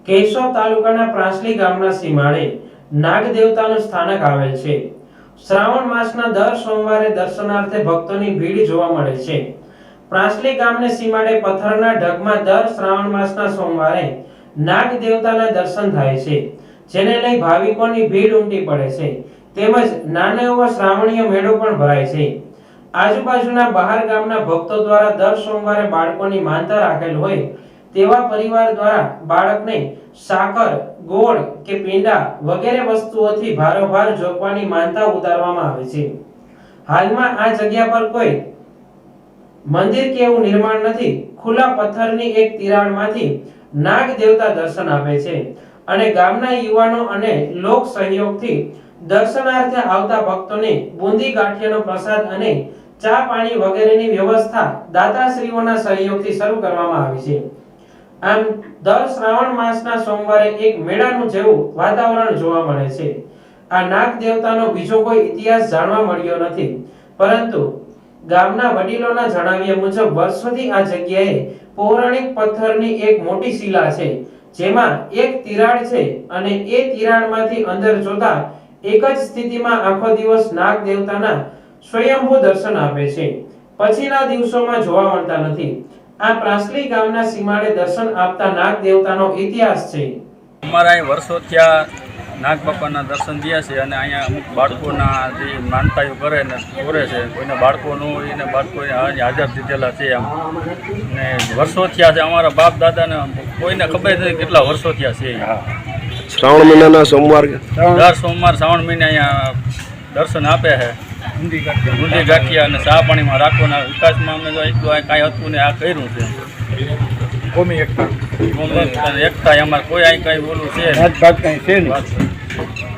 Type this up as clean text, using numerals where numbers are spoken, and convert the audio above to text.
કેશોદ તાલુકાના પ્રાસલી ગામના સીમાડે નાગ દેવતાનું સ્થાનક આવેલ છે। શ્રાવણ માસના દર સોમવારે દર્શનાર્થે ભક્તોની ભીડ જોવા મળે છે। પ્રાસલી ગામને સીમાડે પથ્થરના ઢગમાં દર શ્રાવણ માસના સોમવારે નાગ દેવતાના દર્શન થાય છે, જેને લઈ ભાવિકોની ભીડ ઉમટી પડે છે। તેમજ નાનો એવો શ્રાવણીય મેળો પણ ભરાય છે। આજુબાજુના બહાર ગામના ભક્તો દ્વારા દર સોમવારે બાળકોની માનતા રાખેલ હોય તેવા પરિવાર દ્વારા બાળકને સાકર, ગોળ કે પીંડા વગેરે વસ્તુઓથી ભારોભાર જોખવાની માનતા ઉતારવામાં આવે છે। હાલમાં આ જગ્યા પર કોઈ મંદિર કે એવું નિર્માણ નથી। ખુલ્લા પથ્થરની એક તિરાડમાંથી નાગ દેવતા દર્શન આપે છે અને ગામના યુવાનો અને લોક સહયોગથી દર્શનાર્થે આવતા ભક્તોને બુંદી ગાંઠિયાનો પ્રસાદ અને ચા પાણી વગેરેની વ્યવસ્થા દાતાશ્રીઓના સહયોગથી શરૂ કરવામાં આવી છે। આમ દર શ્રાવણ માસના સોમવારે એક મેળાનું જેવું વાતાવરણ જોવા મળે છે। આ નાગ દેવતાનો બીજો કોઈ ઇતિહાસ જાણવા મળ્યો નથી, પરંતુ ગામના વડીલોના જણાવ્યા મુજબ વર્ષોથી આ જગ્યાએ પૌરાણિક પથ્થરની એક મોટી શિલા છે, જેમાં એક તિરાડ છે અને એ તિરાડમાંથી અંદર જોતા એક જ સ્થિતિમાં આખો દિવસ નાગ દેવતાના સ્વયંભૂ દર્શન આપે છે, પછીના દિવસોમાં જોવા મળતા નથી। આ પ્રાસલી ગામના સીમાડે દર્શન આપતા નાગ દેવતાનો ઇતિહાસ છે। અમારા અહીં વર્ષો થયા નાગ બાપાના દર્શન થયા છે અને અહીંયા અમુક બાળકોના જે માનતાઓ કરે ને કરે છે, કોઈને બાળકોનું એને બાળકો હાજર દીધેલા છે એમ, ને વર્ષો થયા છે। અમારા બાપ દાદાને કોઈને ખબર નથી કેટલા વર્ષો થયા છે। શ્રાવણ મહિનાના સોમવાર દર સોમવાર શ્રાવણ મહિને અહીંયા દર્શન આપે છે। બુંદી ગાંઠિયા અને ચા પાણીમાં રાખવાના વિકાસમાં અમને જો એટલું કાંઈ હતું ને આ કર્યું છે। કોમી એકતા અમારે કોઈ અહીં કાંઈ બોલવું છે